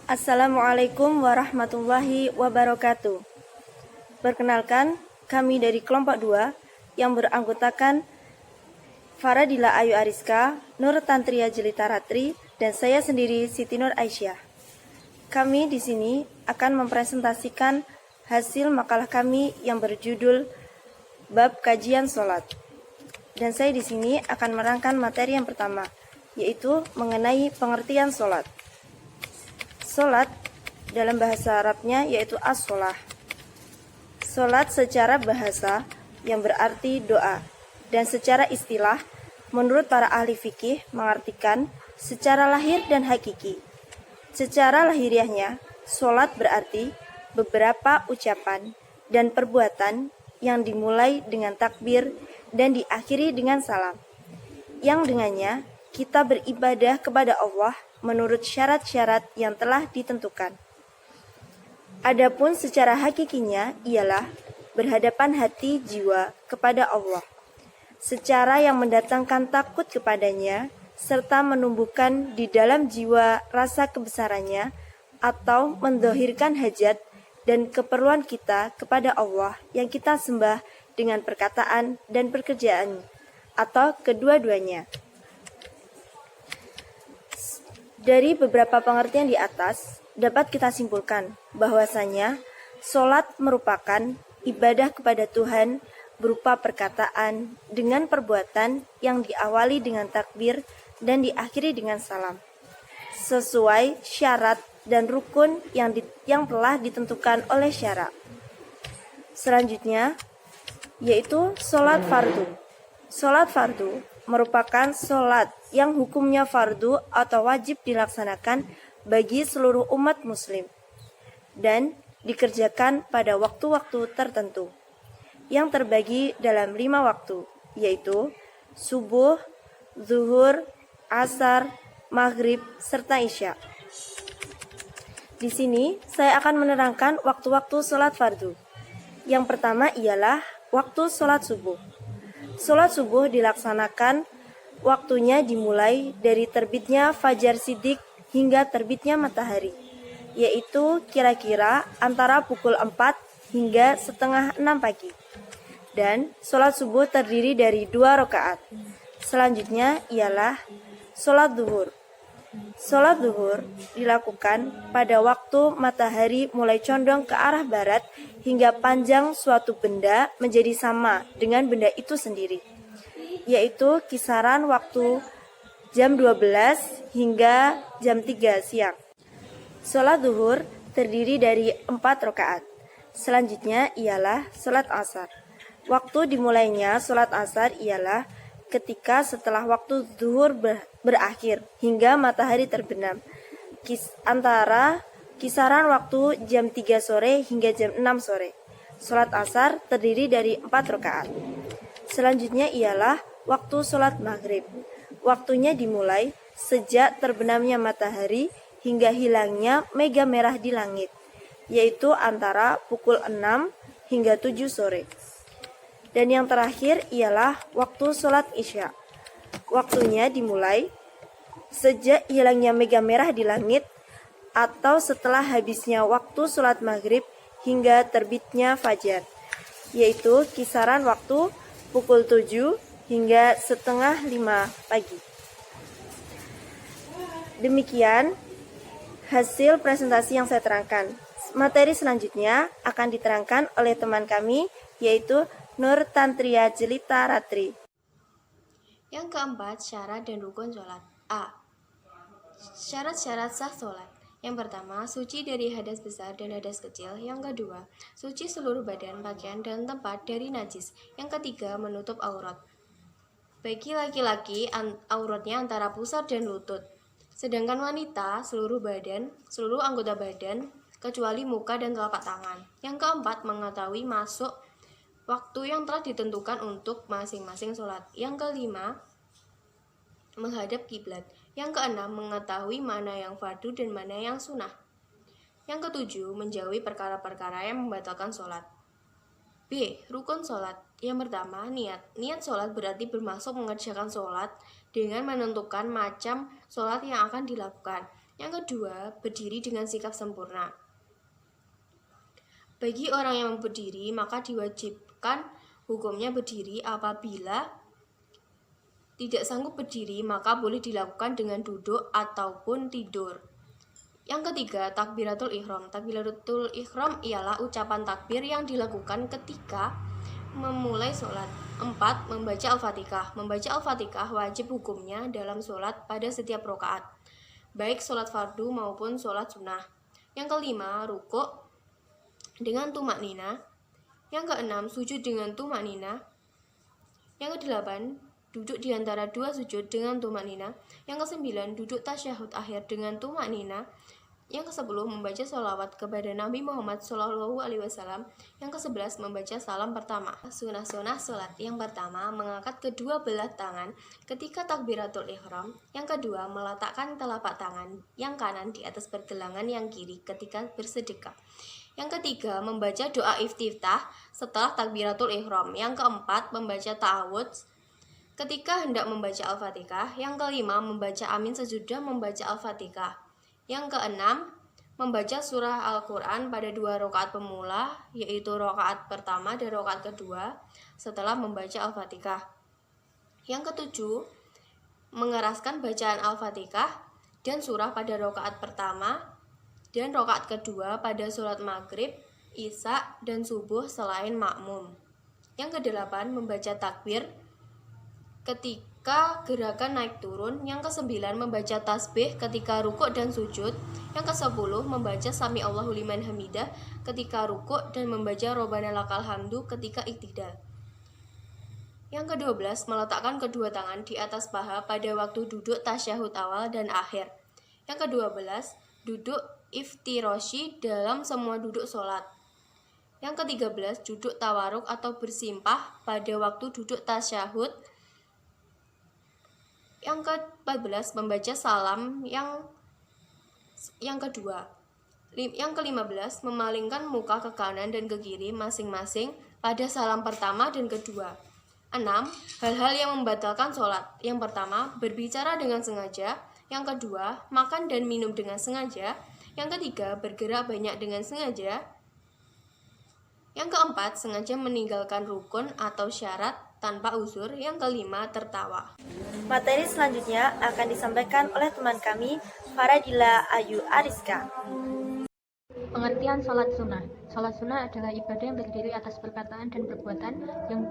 Assalamualaikum warahmatullahi wabarakatuh. Perkenalkan, kami dari kelompok 2 yang beranggotakan Faradila Ayu Ariska, Nur Tantria Jelita Ratri, dan saya sendiri Siti Nur Aisyah. Kami di sini akan mempresentasikan hasil makalah kami yang berjudul Bab Kajian Sholat. Dan saya di sini akan merangkan materi yang pertama, yaitu mengenai pengertian sholat. Sholat dalam bahasa Arabnya yaitu as-sholah. Sholat secara bahasa yang berarti doa, dan secara istilah menurut para ahli fikih mengartikan secara lahir dan hakiki. Secara lahiriahnya, sholat berarti beberapa ucapan dan perbuatan yang dimulai dengan takbir dan diakhiri dengan salam, yang dengannya kita beribadah kepada Allah menurut syarat-syarat yang telah ditentukan. Adapun secara hakikinya ialah berhadapan hati jiwa kepada Allah, secara yang mendatangkan takut kepadanya, serta menumbuhkan di dalam jiwa rasa kebesarannya, atau mendohirkan hajat dan keperluan kita kepada Allah yang kita sembah dengan perkataan dan pekerjaan, atau kedua-duanya. Dari beberapa pengertian di atas, dapat kita simpulkan bahwasanya sholat merupakan ibadah kepada Tuhan berupa perkataan dengan perbuatan yang diawali dengan takbir dan diakhiri dengan salam, sesuai syarat dan rukun yang telah ditentukan oleh syara. Selanjutnya, yaitu sholat fardu. Sholat fardu merupakan sholat yang hukumnya fardu atau wajib dilaksanakan bagi seluruh umat muslim dan dikerjakan pada waktu-waktu tertentu yang terbagi dalam 5 waktu, yaitu subuh, zuhur, asar, maghrib, serta isya. Di sini saya akan menerangkan waktu-waktu sholat fardu. Yang pertama ialah waktu sholat subuh. Sholat subuh dilaksanakan waktunya dimulai dari terbitnya fajar sidik hingga terbitnya matahari, yaitu kira-kira antara pukul 4 hingga setengah 6 pagi. Dan sholat subuh terdiri dari 2 rakaat. Selanjutnya ialah sholat zuhur. Sholat zuhur dilakukan pada waktu matahari mulai condong ke arah barat hingga panjang suatu benda menjadi sama dengan benda itu sendiri, yaitu kisaran waktu jam 12 hingga jam 3 siang. Sholat zuhur terdiri dari 4 rakaat. Selanjutnya ialah sholat asar. Waktu dimulainya sholat asar ialah ketika setelah waktu zuhur berakhir hingga matahari terbenam, antara kisaran waktu jam 3 sore hingga jam 6 sore. Sholat asar terdiri dari 4 rakaat. Selanjutnya ialah waktu sholat maghrib. Waktunya dimulai sejak terbenamnya matahari hingga hilangnya mega merah di langit, yaitu antara pukul 6 hingga 7 sore. Dan yang terakhir ialah waktu sholat isya. Waktunya dimulai sejak hilangnya mega merah di langit atau setelah habisnya waktu sholat maghrib hingga terbitnya fajar, yaitu kisaran waktu pukul 7 hingga setengah 5 pagi. Demikian hasil presentasi yang saya terangkan. Materi selanjutnya akan diterangkan oleh teman kami, yaitu Nur Tantria Jelita Ratri. Yang keempat, syarat dan rukun sholat. A. Syarat-syarat sah sholat. Yang pertama, suci dari hadas besar dan hadas kecil. Yang kedua, suci seluruh badan, pakaian, dan tempat dari najis. Yang ketiga, menutup aurat. Bagi laki-laki, auratnya antara pusar dan lutut. Sedangkan wanita, seluruh anggota badan, kecuali muka dan telapak tangan. Yang keempat, mengetahui masuk waktu yang telah ditentukan untuk masing-masing sholat. Yang kelima, menghadap kiblat. Yang keenam, mengetahui mana yang fardu dan mana yang sunnah. Yang ketujuh, menjauhi perkara-perkara yang membatalkan sholat. B. Rukun sholat. Yang pertama, niat. Niat sholat berarti bermaksud mengerjakan sholat dengan menentukan macam sholat yang akan dilakukan. Yang kedua, berdiri dengan sikap sempurna. Bagi orang yang berdiri, maka diwajibkan hukumnya berdiri. Apabila tidak sanggup berdiri, maka boleh dilakukan dengan duduk ataupun tidur. Yang ketiga, takbiratul ihram. Takbiratul ihram ialah ucapan takbir yang dilakukan ketika memulai sholat. 4. Membaca Al-Fatihah. Membaca Al-Fatihah wajib hukumnya dalam sholat pada setiap rakaat, baik sholat fardu maupun sholat sunnah. Yang kelima, rukuk dengan tumak nina. Yang keenam, sujud dengan tumak nina. Yang kedelapan, duduk di antara dua sujud dengan tumak nina. Yang kesembilan, duduk tasyahud akhir dengan tumak nina. Yang ke-10, membaca sholawat kepada Nabi Muhammad SAW. Yang ke-11, membaca salam pertama. Sunah-sunah sholat. Yang pertama, mengangkat kedua belah tangan ketika takbiratul ihram. Yang kedua, meletakkan telapak tangan yang kanan di atas pergelangan yang kiri ketika bersedekah. Yang ketiga, membaca doa iftitah setelah takbiratul ihram. Yang keempat, membaca ta'awudz ketika hendak membaca Al-Fatihah. Yang kelima, membaca amin sesudah membaca Al-Fatihah. Yang keenam, membaca surah Al-Quran pada 2 rakaat pemula, yaitu rakaat pertama dan rakaat kedua setelah membaca Al-Fatihah. Yang ketujuh, mengeraskan bacaan Al-Fatihah dan surah pada rakaat pertama dan rakaat kedua pada sholat maghrib, isya, dan subuh selain makmum. Yang kedelapan, membaca takbir ketika gerakan naik turun. Yang ke-9, membaca tasbih ketika rukuk dan sujud. Yang ke-10, membaca sami Allahu liman hamidah ketika rukuk dan membaca robbana lakal hamdu ketika iktidal. Yang ke-12, meletakkan kedua tangan di atas paha pada waktu duduk tasyahud awal dan akhir. Yang ke-12, duduk iftiroshi dalam semua duduk sholat. Yang ke-13, duduk tawaruk atau bersimpah pada waktu duduk tasyahud. Yang ke-14, membaca salam yang kedua. Yang ke-15, memalingkan muka ke kanan dan ke kiri masing-masing pada salam pertama dan kedua. 6. Hal-hal yang membatalkan sholat. Yang pertama, berbicara dengan sengaja. Yang kedua, makan dan minum dengan sengaja. Yang ketiga, bergerak banyak dengan sengaja. Yang keempat, sengaja meninggalkan rukun atau syarat tanpa uzur. Yang kelima, tertawa. Materi selanjutnya akan disampaikan oleh teman kami, Faradila Ayu Ariska. Pengertian sholat sunnah. Sholat sunnah adalah ibadah yang terdiri atas perkataan dan perbuatan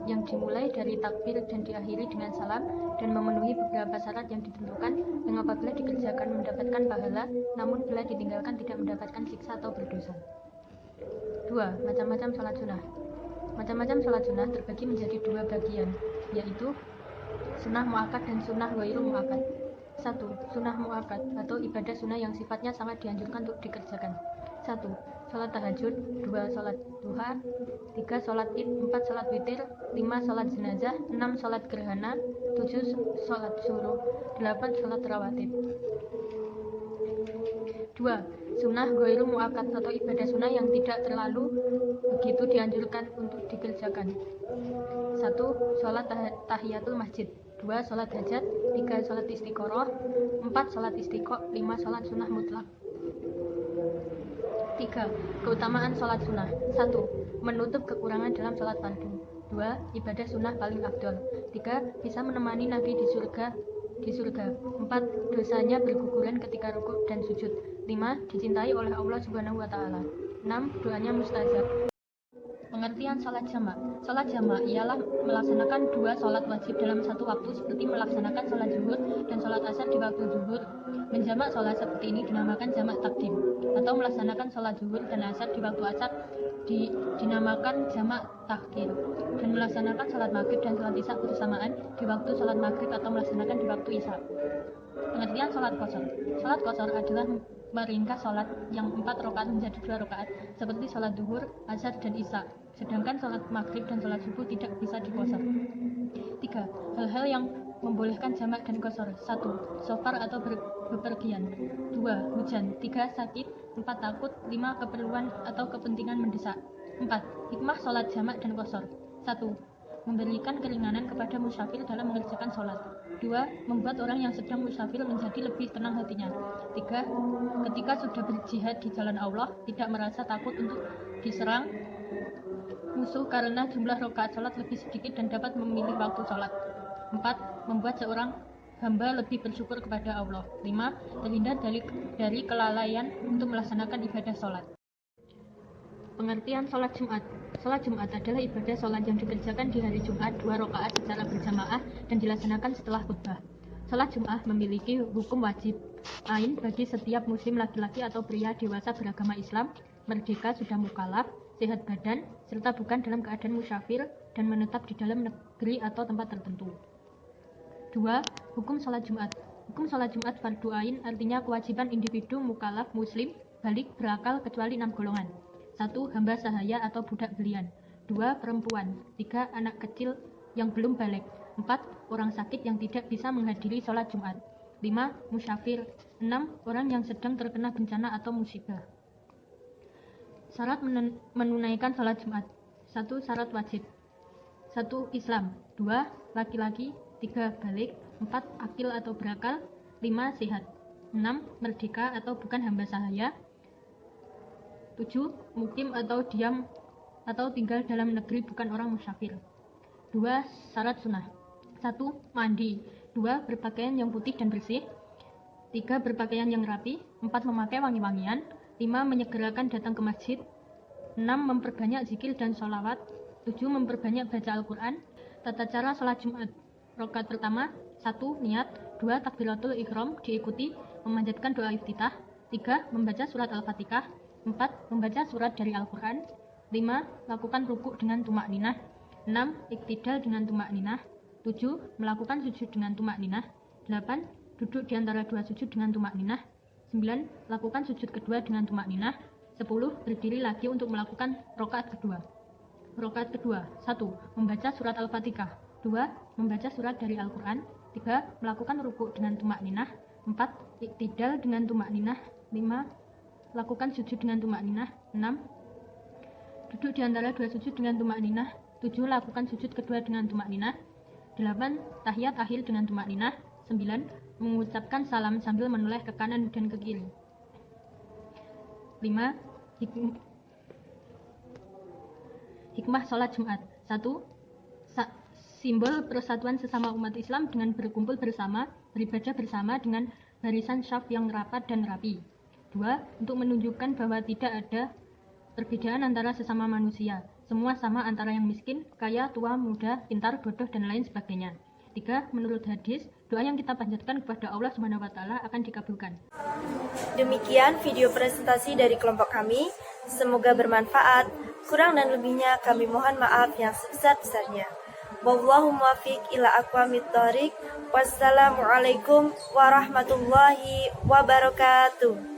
yang dimulai dari takbir dan diakhiri dengan salam dan memenuhi beberapa syarat yang ditentukan, yang apabila dikerjakan mendapatkan pahala, namun bila ditinggalkan tidak mendapatkan siksa atau berdosa. 2. Macam-macam sholat sunnah. Macam-macam sholat sunnah terbagi menjadi 2 bagian, yaitu sunnah muakkad dan sunnah ghairu muakkad. 1. Sunnah muakkad atau ibadah sunnah yang sifatnya sangat dianjurkan untuk dikerjakan. 1. Sholat tahajud. 2. Sholat duha. 3. Sholat id. 4. Sholat witir. 5. Sholat jenazah. 6. Sholat gerhana. 7. Sholat suruh. 8. Sholat rawatib. 2. Sunnah ghairu muakkad atau ibadah sunnah yang tidak terlalu begitu dianjurkan untuk dikerjakan. 1. Sholat tahiyatul masjid. 2. Sholat hajat. 3. Sholat istiqoroh. 4. Sholat istiqo. 5. Sholat sunnah mutlak. 3. Keutamaan sholat sunnah. 1. Menutup kekurangan dalam sholat fardu. 2. Ibadah sunnah paling afdol. 3. Bisa menemani Nabi di surga. 4. Dosanya berguguran ketika rukuk dan sujud. 5. Dicintai oleh Allah Subhanahu wa Ta'ala. 6. Doanya mustajab. Pengertian sholat jamak. Sholat jamak ialah melaksanakan 2 sholat wajib dalam satu waktu, seperti melaksanakan sholat zuhur dan sholat asar di waktu zuhur. Menjamak sholat seperti ini dinamakan jamak takdim, atau melaksanakan sholat zuhur dan asar di waktu asar dinamakan jamak takhir, dan melaksanakan sholat maghrib dan sholat isya bersamaan di waktu sholat maghrib atau melaksanakan di waktu isya. Pengertian sholat qashar. Sholat qashar adalah meringkas sholat yang 4 rakaat menjadi 2 rakaat, seperti sholat zuhur, asar, dan isya. Sedangkan sholat maghrib dan sholat subuh tidak bisa diqashar. 3. Hal-hal yang membolehkan jamak dan qashar. 1. Safar atau bepergian. 2. Hujan. 3. Sakit. 4. Takut. 5. Keperluan atau kepentingan mendesak. 4. Hikmah sholat jamak dan qashar. 1. memberikan keringanan kepada musafir dalam mengerjakan sholat. 2. Membuat orang yang sedang musafir menjadi lebih tenang hatinya. 3. Ketika sudah berjihad di jalan Allah, tidak merasa takut untuk diserang musuh karena jumlah rakaat sholat lebih sedikit dan dapat memilih waktu sholat. 4. Membuat seorang hamba lebih bersyukur kepada Allah. 5. Terhindar dari kelalaian untuk melaksanakan ibadah sholat. Pengertian sholat Jumat. Sholat Jumat adalah ibadah sholat yang dikerjakan di hari Jumat 2 rakaat secara berjamaah dan dilaksanakan setelah khutbah. Sholat Jumat memiliki hukum wajib ain bagi setiap muslim laki-laki atau pria dewasa beragama Islam, merdeka sudah mukallaf, sehat badan, serta bukan dalam keadaan musafir dan menetap di dalam negeri atau tempat tertentu. 2. Hukum sholat Jumat. Hukum sholat Jumat fardu ain artinya kewajiban individu mukallaf muslim balik berakal kecuali 6 golongan. 1. Hamba sahaya atau budak belian. 2. Perempuan. 3. Anak kecil yang belum balik. 4. Orang sakit yang tidak bisa menghadiri sholat Jumat. 5. Musafir. 6. Orang yang sedang terkena bencana atau musibah. Syarat menunaikan sholat Jumat. 1. Syarat wajib. 1. Islam. 2. Laki-laki. 3. Balik. 4. Akil atau berakal. 5. Sehat. 6. Merdeka atau bukan hamba sahaya. 7. Mukim atau diam atau tinggal dalam negeri bukan orang musafir. 2. Syarat sunnah. 1. Mandi. 2. Berpakaian yang putih dan bersih. 3. Berpakaian yang rapi. 4. Memakai wangi-wangian. 5. Menyegerakan datang ke masjid. 6. Memperbanyak zikir dan sholawat. 7. Memperbanyak baca Al-Quran. Tata cara sholat Jumat. Rakaat pertama. 1. Niat. 2. Takbiratul ihram diikuti memanjatkan doa iftitah. 3. Membaca surat Al-Fatihah. 4. Membaca surat dari Al-Quran. 5. Lakukan rukuk dengan tumak ninah. 6. Iktidal dengan tumak ninah. 7. Melakukan sujud dengan tumak ninah. 8. Duduk di antara dua sujud dengan tumak ninah. 9. Lakukan sujud kedua dengan tumak ninah. 10. Berdiri lagi untuk melakukan rakaat kedua. Rakaat kedua. 1. Membaca surat Al-Fatihah. 2. Membaca surat dari Al-Quran. 3. Melakukan rukuk dengan tumak ninah. 4. Iktidal dengan tumak ninah. 5. Lakukan sujud dengan tumak ninah. 6. Duduk di antara dua sujud dengan tumak ninah. 7. Lakukan sujud kedua dengan tumak ninah. 8. Tahiyat akhir dengan tumak ninah. 9. Mengucapkan salam sambil menoleh ke kanan dan ke kiri. 5. Hikmah sholat Jumat. 1. Simbol persatuan sesama umat Islam dengan berkumpul bersama, beribadah bersama dengan barisan syaf yang rapat dan rapi. 2. Untuk menunjukkan bahwa tidak ada perbedaan antara sesama manusia. Semua sama antara yang miskin, kaya, tua, muda, pintar, bodoh, dan lain sebagainya. 3. Menurut hadis, doa yang kita panjatkan kepada Allah SWT akan dikabulkan. Demikian video presentasi dari kelompok kami. Semoga bermanfaat. Kurang dan lebihnya kami mohon maaf yang sebesar-besarnya. Wallahu muwaffiq ila aqwamit thoriq. Wassalamualaikum warahmatullahi wabarakatuh.